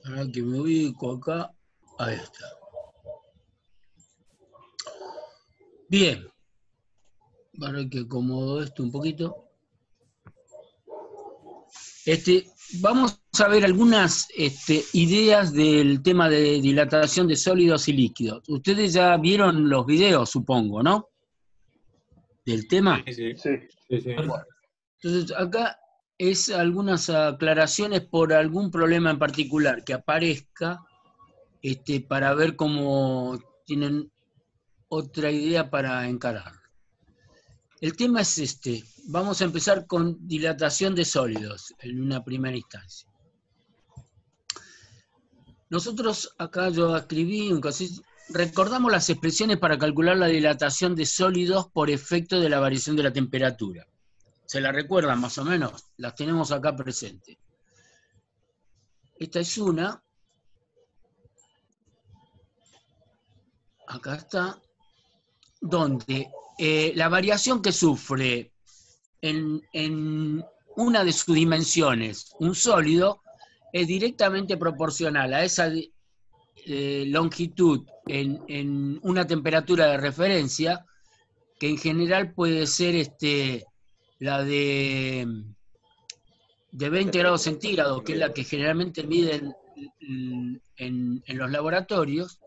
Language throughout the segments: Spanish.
Ahora que me ubico acá, ahí está. Bien, para que acomodo esto un poquito. Vamos a ver algunas ideas del tema de dilatación de sólidos y líquidos. Ustedes ya vieron los videos, supongo, ¿no? Del tema. Sí. Bueno, entonces, acá es algunas aclaraciones por algún problema en particular que aparezca, para ver cómo tienen otra idea para encarar. El tema es vamos a empezar con dilatación de sólidos en una primera instancia. Nosotros acá yo escribí recordamos las expresiones para calcular la dilatación de sólidos por efecto de la variación de la temperatura. ¿Se la recuerdan más o menos? Las tenemos acá presentes. Esta es una. Acá está. Donde la variación que sufre en una de sus dimensiones un sólido es directamente proporcional a esa longitud en una temperatura de referencia, que en general puede ser la de 20 grados centígrados, que es la que generalmente miden en los laboratorios,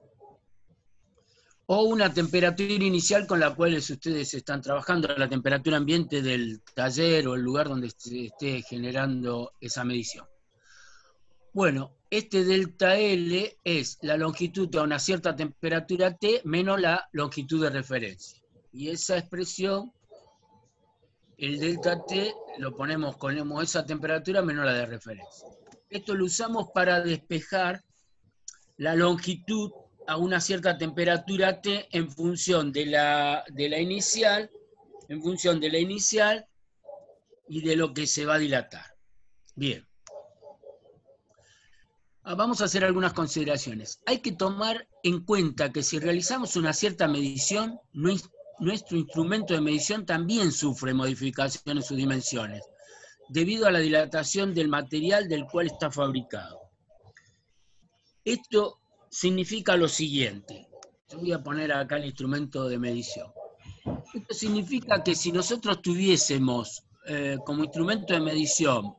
o una temperatura inicial con la cual ustedes están trabajando, la temperatura ambiente del taller o el lugar donde se esté generando esa medición. Bueno, este delta L es la longitud a una cierta temperatura T menos la longitud de referencia. Y esa expresión, el delta T, lo ponemos con esa temperatura menos la de referencia. Esto lo usamos para despejar la longitud a una cierta temperatura T en función de la inicial, y de lo que se va a dilatar. Bien. Vamos a hacer algunas consideraciones. Hay que tomar en cuenta que si realizamos una cierta medición, nuestro instrumento de medición también sufre modificaciones en sus dimensiones, debido a la dilatación del material del cual está fabricado. Esto significa lo siguiente. Yo voy a poner acá el instrumento de medición. Esto significa que si nosotros tuviésemos como instrumento de medición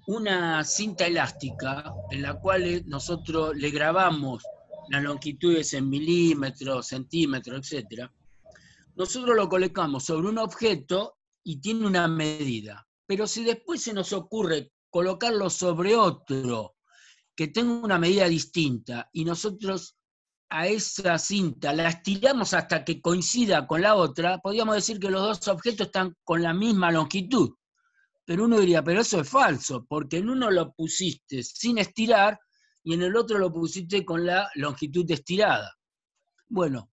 una cinta elástica en la cual nosotros le grabamos las longitudes en milímetros, centímetros, etc., nosotros lo colocamos sobre un objeto y tiene una medida. Pero si después se nos ocurre colocarlo sobre otro que tenga una medida distinta y nosotros a esa cinta la estiramos hasta que coincida con la otra, podríamos decir que los dos objetos están con la misma longitud. Pero uno diría, pero eso es falso, porque en uno lo pusiste sin estirar y en el otro lo pusiste con la longitud estirada. Bueno,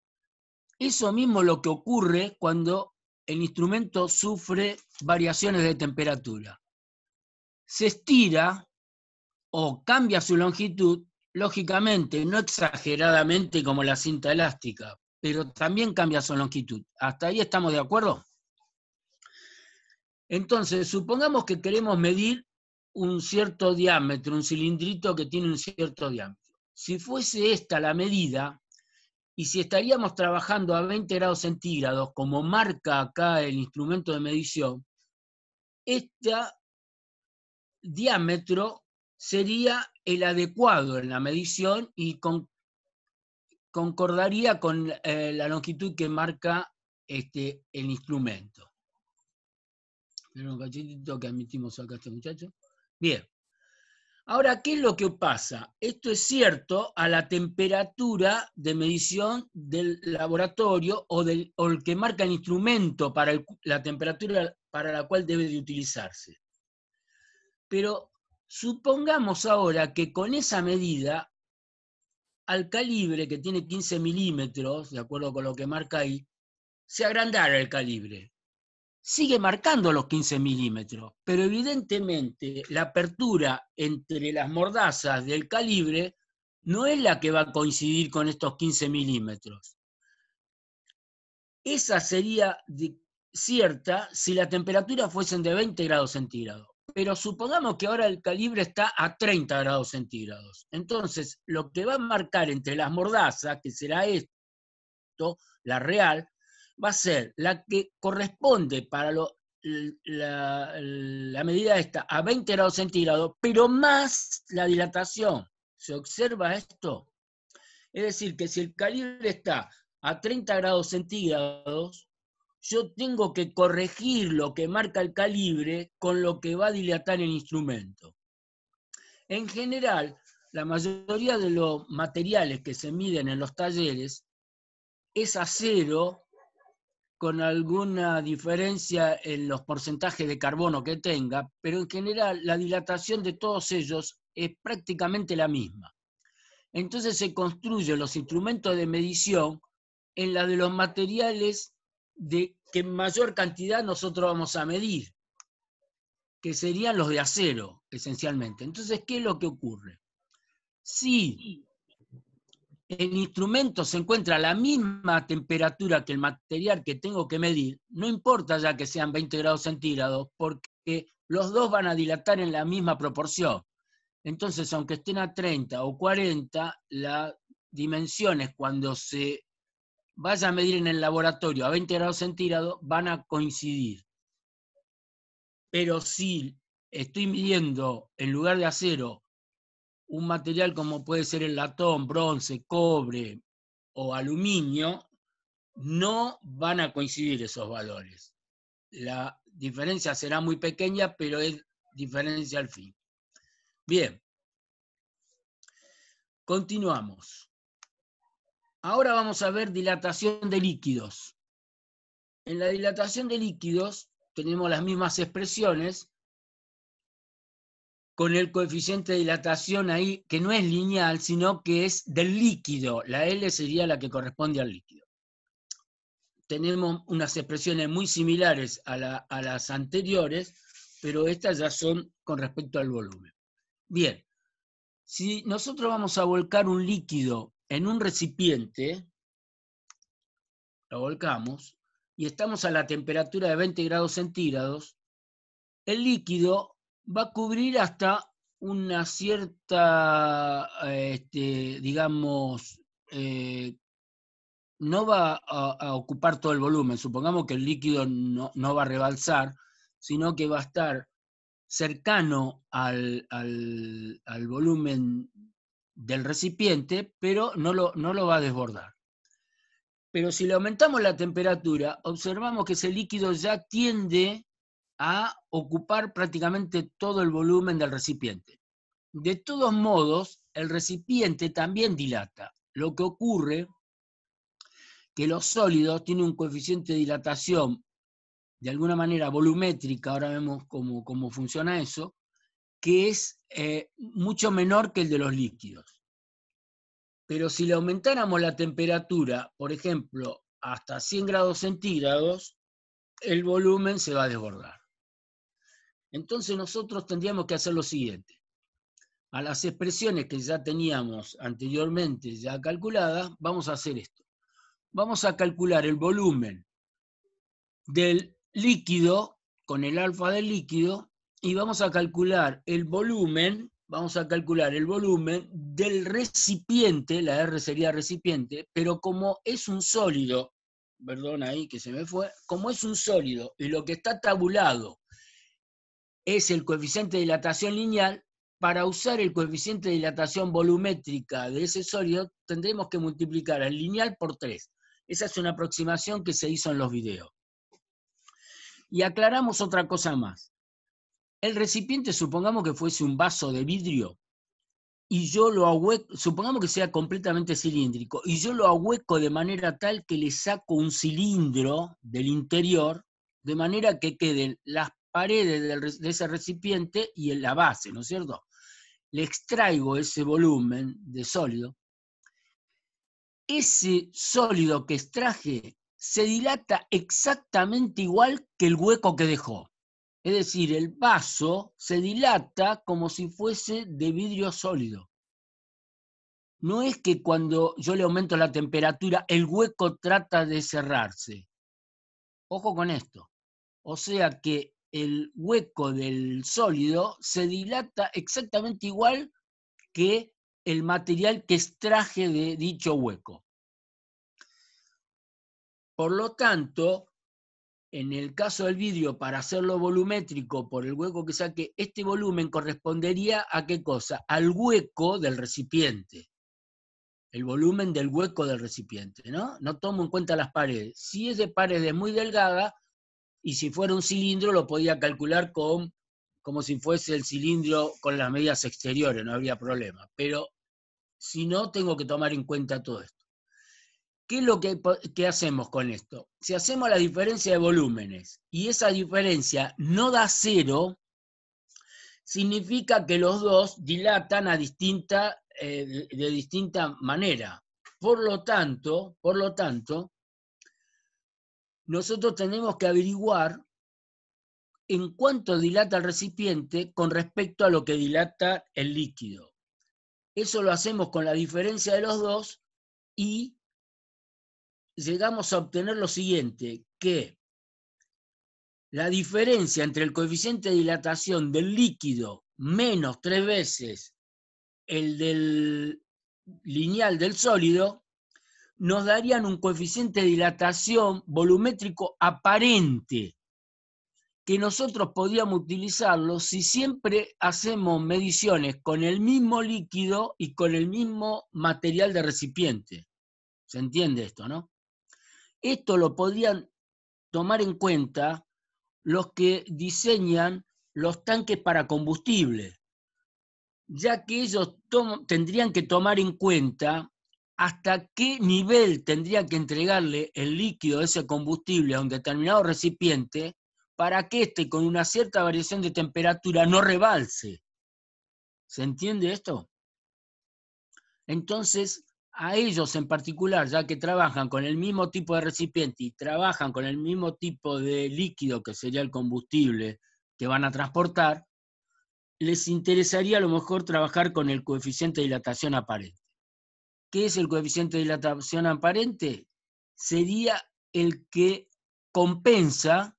eso mismo es lo que ocurre cuando el instrumento sufre variaciones de temperatura. Se estira o cambia su longitud, lógicamente, no exageradamente como la cinta elástica, pero también cambia su longitud. ¿Hasta ahí estamos de acuerdo? Entonces, supongamos que queremos medir un cierto diámetro, un cilindrito que tiene un cierto diámetro. Si fuese esta la medida, y si estaríamos trabajando a 20 grados centígrados, como marca acá el instrumento de medición, este diámetro sería el adecuado en la medición y concordaría con la longitud que marca el instrumento. Un cachetito que admitimos acá a este muchacho. Bien. Ahora, ¿qué es lo que pasa? Esto es cierto a la temperatura de medición del laboratorio o el que marca el instrumento para la temperatura para la cual debe de utilizarse. Pero supongamos ahora que con esa medida, al calibre que tiene 15 milímetros, de acuerdo con lo que marca ahí, se agrandara el calibre. Sigue marcando los 15 milímetros, pero evidentemente la apertura entre las mordazas del calibre no es la que va a coincidir con estos 15 milímetros. Esa sería cierta si la temperatura fuesen de 20 grados centígrados. pero supongamos que ahora el calibre está a 30 grados centígrados. Entonces, lo que va a marcar entre las mordazas, que será esto, la real, va a ser la que corresponde para la medida esta a 20 grados centígrados, pero más la dilatación. ¿Se observa esto? Es decir, que si el calibre está a 30 grados centígrados, yo tengo que corregir lo que marca el calibre con lo que va a dilatar el instrumento. En general, la mayoría de los materiales que se miden en los talleres es acero, con alguna diferencia en los porcentajes de carbono que tenga, pero en general la dilatación de todos ellos es prácticamente la misma. Entonces se construyen los instrumentos de medición en la de los materiales de que en mayor cantidad nosotros vamos a medir, que serían los de acero, esencialmente. Entonces, ¿qué es lo que ocurre? Si el instrumento se encuentra a la misma temperatura que el material que tengo que medir, no importa ya que sean 20 grados centígrados, porque los dos van a dilatar en la misma proporción. Entonces, aunque estén a 30 o 40, las dimensiones cuando se vaya a medir en el laboratorio a 20 grados centígrados van a coincidir. Pero si estoy midiendo en lugar de acero un material como puede ser el latón, bronce, cobre o aluminio, no van a coincidir esos valores. La diferencia será muy pequeña, pero es diferencia al fin. Bien, continuamos. Ahora vamos a ver dilatación de líquidos. En la dilatación de líquidos tenemos las mismas expresiones, con el coeficiente de dilatación ahí, que no es lineal, sino que es del líquido. La L sería la que corresponde al líquido. Tenemos unas expresiones muy similares a las anteriores, pero estas ya son con respecto al volumen. Bien, si nosotros vamos a volcar un líquido en un recipiente, lo volcamos, y estamos a la temperatura de 20 grados centígrados, el líquido va a cubrir hasta una cierta, digamos, no va a ocupar todo el volumen. Supongamos que el líquido no va a rebalsar, sino que va a estar cercano al volumen del recipiente, pero no lo va a desbordar. Pero si le aumentamos la temperatura, observamos que ese líquido ya tiende a ocupar prácticamente todo el volumen del recipiente. De todos modos, el recipiente también dilata. Lo que ocurre que los sólidos tienen un coeficiente de dilatación de alguna manera volumétrica, ahora vemos cómo funciona eso, que es mucho menor que el de los líquidos. Pero si le aumentáramos la temperatura, por ejemplo, hasta 100 grados centígrados, el volumen se va a desbordar. Entonces nosotros tendríamos que hacer lo siguiente. A las expresiones que ya teníamos anteriormente ya calculadas, vamos a hacer esto. Vamos a calcular el volumen del líquido con el alfa del líquido y vamos a calcular el volumen del recipiente, la R sería recipiente, pero como es un sólido, perdón ahí que se me fue, como es un sólido y lo que está tabulado es el coeficiente de dilatación lineal, para usar el coeficiente de dilatación volumétrica de ese sólido tendremos que multiplicar el lineal por 3. Esa es una aproximación que se hizo en los videos. Y aclaramos otra cosa más. El recipiente, supongamos que fuese un vaso de vidrio, y yo lo ahueco, supongamos que sea completamente cilíndrico, y yo lo ahueco de manera tal que le saco un cilindro del interior, de manera que queden las paredes de ese recipiente y en la base, ¿no es cierto? Le extraigo ese volumen de sólido. Ese sólido que extraje se dilata exactamente igual que el hueco que dejó. Es decir, el vaso se dilata como si fuese de vidrio sólido. No es que cuando yo le aumento la temperatura, el hueco trata de cerrarse. Ojo con esto. O sea que el hueco del sólido se dilata exactamente igual que el material que extraje de dicho hueco. Por lo tanto, en el caso del vidrio, para hacerlo volumétrico por el hueco que saque, este volumen correspondería a ¿qué cosa? Al hueco del recipiente. El volumen del hueco del recipiente, ¿no? No tomo en cuenta las paredes. Si es de paredes muy delgada, y si fuera un cilindro, lo podía calcular como si fuese el cilindro con las medidas exteriores, no habría problema. Pero si no, tengo que tomar en cuenta todo esto. ¿Qué es lo que hacemos con esto? Si hacemos la diferencia de volúmenes y esa diferencia no da cero, significa que los dos dilatan de distinta manera. Por lo tanto, nosotros tenemos que averiguar en cuánto dilata el recipiente con respecto a lo que dilata el líquido. Eso lo hacemos con la diferencia de los dos y llegamos a obtener lo siguiente, que la diferencia entre el coeficiente de dilatación del líquido menos 3 veces el del lineal del sólido nos darían un coeficiente de dilatación volumétrico aparente, que nosotros podríamos utilizarlo si siempre hacemos mediciones con el mismo líquido y con el mismo material de recipiente. ¿Se entiende esto, no? Esto lo podrían tomar en cuenta los que diseñan los tanques para combustible, ya que ellos tendrían que tomar en cuenta hasta qué nivel tendría que entregarle el líquido de ese combustible a un determinado recipiente para que éste, con una cierta variación de temperatura, no rebalse. ¿Se entiende esto? Entonces, a ellos en particular, ya que trabajan con el mismo tipo de recipiente y trabajan con el mismo tipo de líquido que sería el combustible que van a transportar, les interesaría a lo mejor trabajar con el coeficiente de dilatación aparente. ¿Qué es el coeficiente de dilatación aparente? Sería el que compensa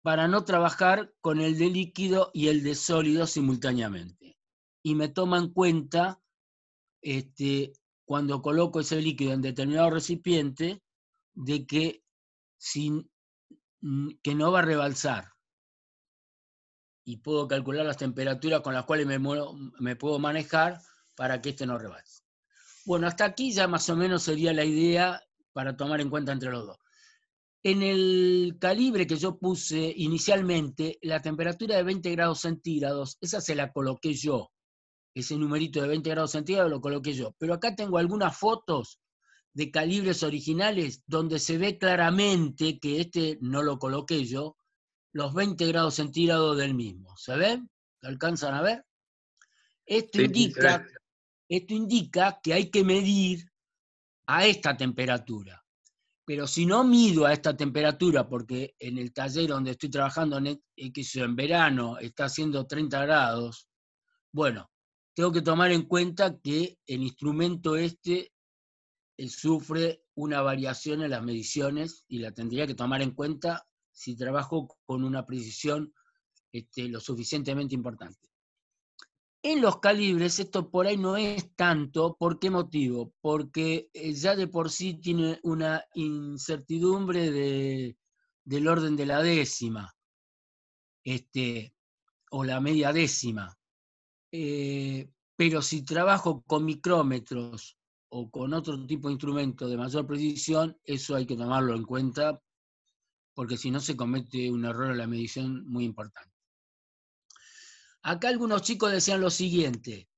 para no trabajar con el de líquido y el de sólido simultáneamente. Y me toma en cuenta cuando coloco ese líquido en determinado recipiente, de que no va a rebalsar. Y puedo calcular las temperaturas con las cuales me puedo manejar para que este no rebalse. Bueno, hasta aquí ya más o menos sería la idea para tomar en cuenta entre los dos. En el calibre que yo puse inicialmente, la temperatura de 20 grados centígrados, esa se la coloqué yo. Ese numerito de 20 grados centígrados lo coloqué yo. Pero acá tengo algunas fotos de calibres originales donde se ve claramente que este no lo coloqué yo, los 20 grados centígrados del mismo. ¿Se ven? ¿Se alcanzan a ver? Esto indica que hay que medir a esta temperatura. Pero si no mido a esta temperatura, porque en el taller donde estoy trabajando en verano está haciendo 30 grados, bueno, tengo que tomar en cuenta que el instrumento sufre una variación en las mediciones y la tendría que tomar en cuenta si trabajo con una precisión lo suficientemente importante. En los calibres esto por ahí no es tanto. ¿Por qué motivo? Porque ya de por sí tiene una incertidumbre del orden de la décima, o la media décima. Pero si trabajo con micrómetros o con otro tipo de instrumento de mayor precisión, eso hay que tomarlo en cuenta, porque si no se comete un error en la medición muy importante. Acá algunos chicos decían lo siguiente: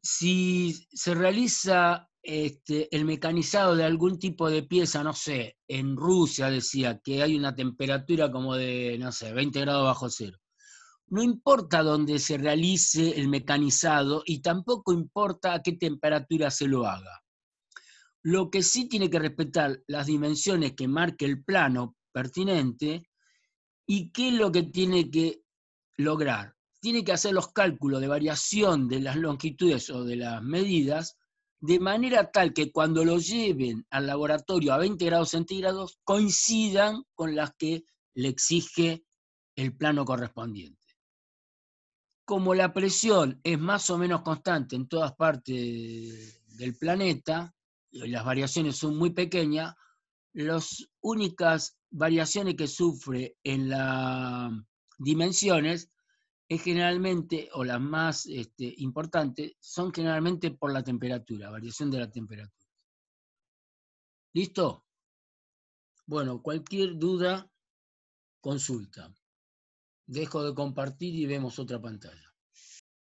si se realiza el mecanizado de algún tipo de pieza, no sé, en Rusia decía que hay una temperatura como de, no sé, 20 grados bajo cero. No importa dónde se realice el mecanizado y tampoco importa a qué temperatura se lo haga. Lo que sí tiene que respetar las dimensiones que marque el plano pertinente. ¿Y qué es lo que tiene que lograr? Tiene que hacer los cálculos de variación de las longitudes o de las medidas de manera tal que cuando lo lleven al laboratorio a 20 grados centígrados coincidan con las que le exige el plano correspondiente. Como la presión es más o menos constante en todas partes del planeta, y las variaciones son muy pequeñas, las únicas variaciones que sufre en las dimensiones es generalmente, o las más importantes, son generalmente por la temperatura, variación de la temperatura. ¿Listo? Bueno, cualquier duda, consulta. Dejo de compartir y vemos otra pantalla.